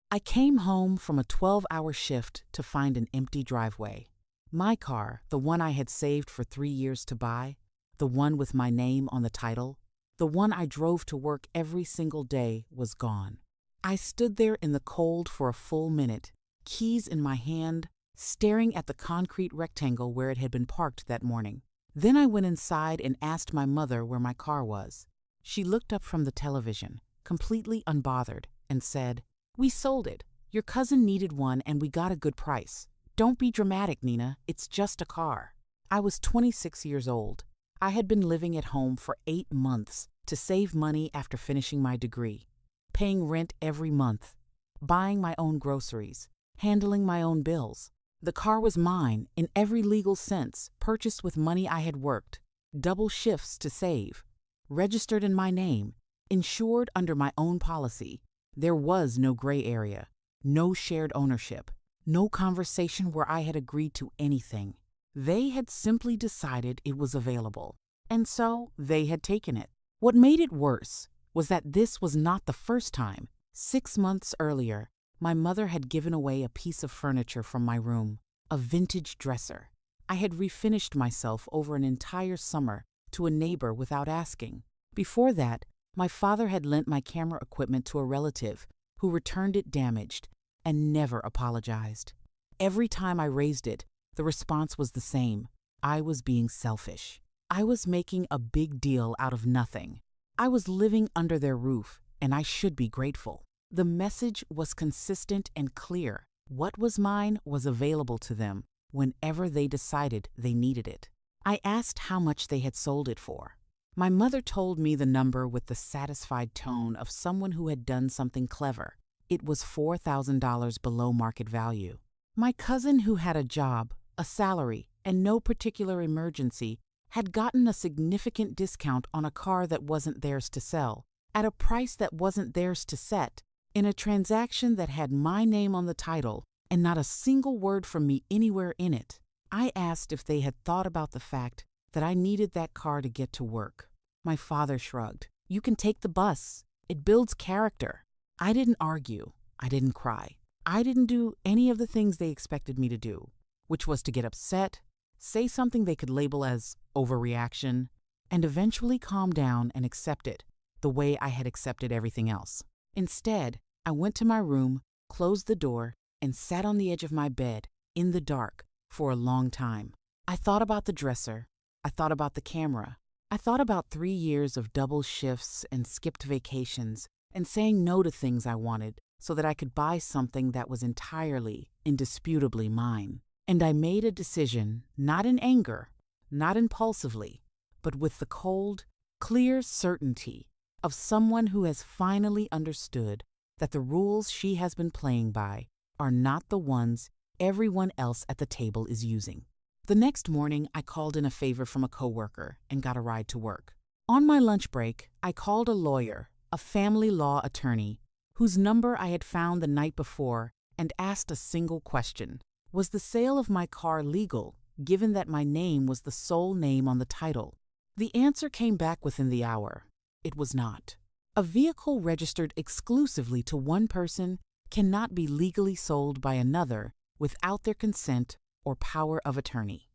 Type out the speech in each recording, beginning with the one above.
I came home from a 12-hour shift to find an empty driveway. My car, the one I had saved for 3 years to buy, the one with my name on the title, the one I drove to work every single day, was gone. I stood there in the cold for a full minute, keys in my hand, staring at the concrete rectangle where it had been parked that morning. Then I went inside and asked my mother where my car was. She looked up from the television, completely unbothered, and said, "We sold it. Your cousin needed one and we got a good price. Don't be dramatic, Nina. It's just a car." I was 26 years old. I had been living at home for 8 months to save money after finishing my degree, paying rent every month, buying my own groceries, handling my own bills. The car was mine in every legal sense, purchased with money I had worked, double shifts to save, registered in my name, insured under my own policy. There was no gray area, no shared ownership, no conversation where I had agreed to anything. They had simply decided it was available, and so they had taken it. What made it worse was that this was not the first time. 6 months earlier, my mother had given away a piece of furniture from my room, a vintage dresser. I had refinished myself over an entire summer to a neighbor without asking. Before that, my father had lent my camera equipment to a relative who returned it damaged and never apologized. Every time I raised it, the response was the same. I was being selfish. I was making a big deal out of nothing. I was living under their roof, and I should be grateful. The message was consistent and clear. What was mine was available to them whenever they decided they needed it. I asked how much they had sold it for. My mother told me the number with the satisfied tone of someone who had done something clever. It was $4,000 below market value. My cousin, who had a job, a salary, and no particular emergency, had gotten a significant discount on a car that wasn't theirs to sell, at a price that wasn't theirs to set, in a transaction that had my name on the title and not a single word from me anywhere in it. I asked if they had thought about the fact that I needed that car to get to work. My father shrugged. "You can take the bus. It builds character." I didn't argue. I didn't cry. I didn't do any of the things they expected me to do, which was to get upset, say something they could label as overreaction, and eventually calm down and accept it the way I had accepted everything else. Instead, I went to my room, closed the door, and sat on the edge of my bed, in the dark, for a long time. I thought about the dresser. I thought about the camera. I thought about 3 years of double shifts and skipped vacations and saying no to things I wanted so that I could buy something that was entirely, indisputably mine. And I made a decision, not in anger, not impulsively, but with the cold, clear certainty of someone who has finally understood that the rules she has been playing by are not the ones everyone else at the table is using. The next morning, I called in a favor from a coworker and got a ride to work. On my lunch break, I called a lawyer, a family law attorney, whose number I had found the night before, and asked a single question. Was the sale of my car legal, given that my name was the sole name on the title? The answer came back within the hour. It was not. A vehicle registered exclusively to one person cannot be legally sold by another without their consent or power of attorney.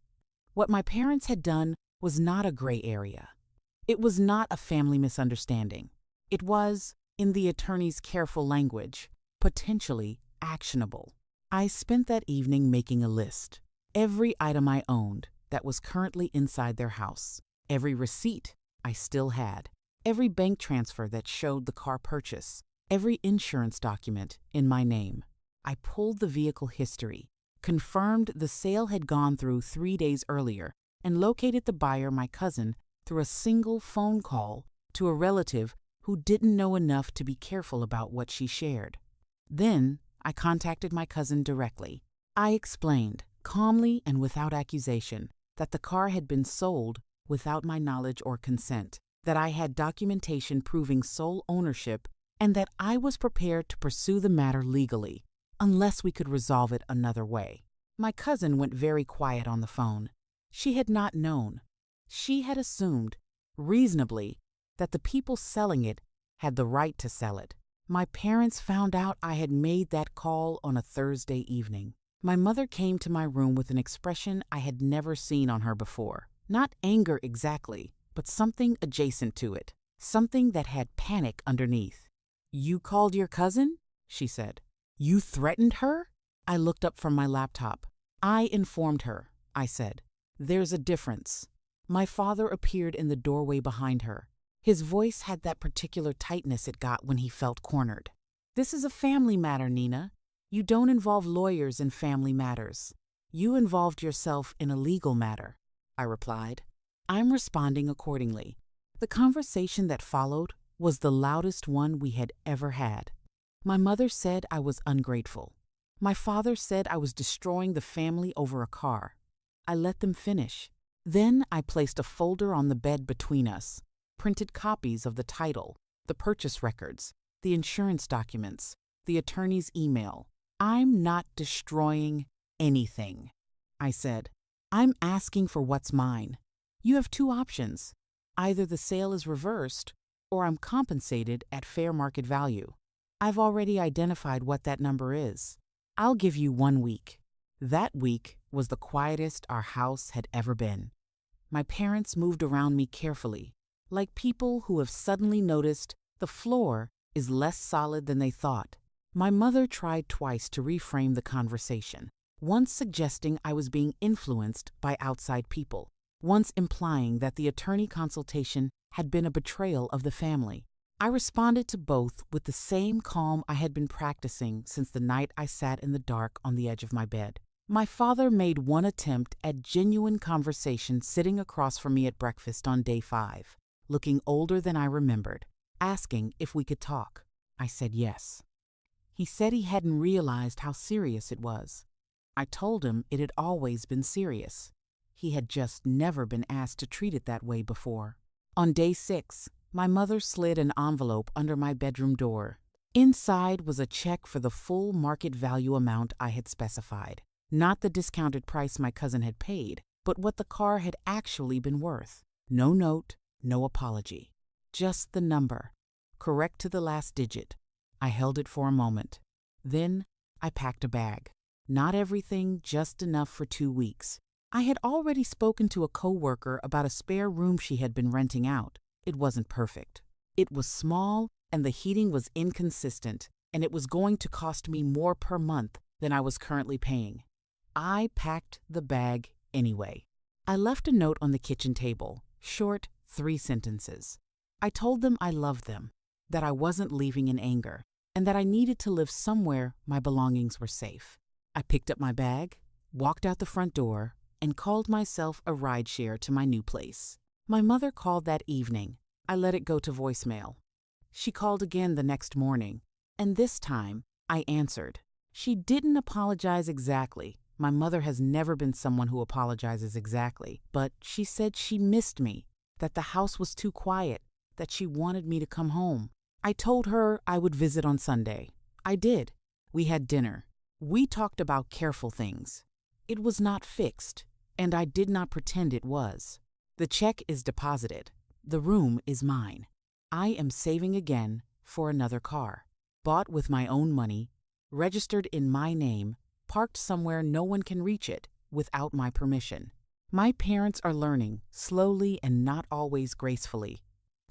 What my parents had done was not a gray area. It was not a family misunderstanding. It was, in the attorney's careful language, potentially actionable. I spent that evening making a list. Every item I owned that was currently inside their house, every receipt I still had, every bank transfer that showed the car purchase, every insurance document in my name. I pulled the vehicle history, confirmed the sale had gone through 3 days earlier, and located the buyer, my cousin, through a single phone call to a relative who didn't know enough to be careful about what she shared. Then I contacted my cousin directly. I explained, calmly and without accusation, that the car had been sold without my knowledge or consent, that I had documentation proving sole ownership, and that I was prepared to pursue the matter legally, unless we could resolve it another way. My cousin went very quiet on the phone. She had not known. She had assumed, reasonably, that the people selling it had the right to sell it. My parents found out I had made that call on a Thursday evening. My mother came to my room with an expression I had never seen on her before. Not anger exactly, but something adjacent to it. Something that had panic underneath. "You called your cousin?" she said. "You threatened her?" I looked up from my laptop. "I informed her," I said. "There's a difference." My father appeared in the doorway behind her. His voice had that particular tightness it got when he felt cornered. "This is a family matter, Nina. You don't involve lawyers in family matters. You involved yourself in a legal matter," I replied. I'm responding accordingly. The conversation that followed was the loudest one we had ever had. My mother said I was ungrateful. My father said I was destroying the family over a car. I let them finish. Then I placed a folder on the bed between us, printed copies of the title, the purchase records, the insurance documents, the attorney's email. "I'm not destroying anything," I said. "I'm asking for what's mine. You have two options. Either the sale is reversed, or I'm compensated at fair market value. I've already identified what that number is. I'll give you 1 week." That week was the quietest our house had ever been. My parents moved around me carefully, like people who have suddenly noticed the floor is less solid than they thought. My mother tried twice to reframe the conversation, once suggesting I was being influenced by outside people, once implying that the attorney consultation had been a betrayal of the family. I responded to both with the same calm I had been practicing since the night I sat in the dark on the edge of my bed. My father made one attempt at genuine conversation sitting across from me at breakfast on day 5, looking older than I remembered, asking if we could talk. I said yes. He said he hadn't realized how serious it was. I told him it had always been serious. He had just never been asked to treat it that way before. On day 6, my mother slid an envelope under my bedroom door. Inside was a check for the full market value amount I had specified. Not the discounted price my cousin had paid, but what the car had actually been worth. No note, no apology. Just the number, correct to the last digit. I held it for a moment. Then I packed a bag. Not everything, just enough for 2 weeks. I had already spoken to a coworker about a spare room she had been renting out. It wasn't perfect. It was small, and the heating was inconsistent, and it was going to cost me more per month than I was currently paying. I packed the bag anyway. I left a note on the kitchen table, short, 3 sentences. I told them I loved them, that I wasn't leaving in anger, and that I needed to live somewhere my belongings were safe. I picked up my bag, walked out the front door, and called myself a rideshare to my new place. My mother called that evening. I let it go to voicemail. She called again the next morning, and this time I answered. She didn't apologize exactly. My mother has never been someone who apologizes exactly, but she said she missed me, that the house was too quiet, that she wanted me to come home. I told her I would visit on Sunday. I did. We had dinner. We talked about careful things. It was not fixed, and I did not pretend it was. The check is deposited. The room is mine. I am saving again for another car. Bought with my own money, registered in my name, parked somewhere no one can reach it without my permission. My parents are learning, slowly and not always gracefully,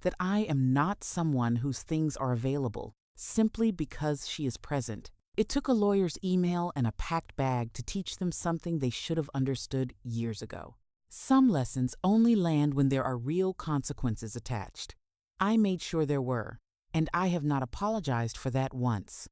that I am not someone whose things are available simply because she is present. It took a lawyer's email and a packed bag to teach them something they should have understood years ago. Some lessons only land when there are real consequences attached. I made sure there were, and I have not apologized for that once.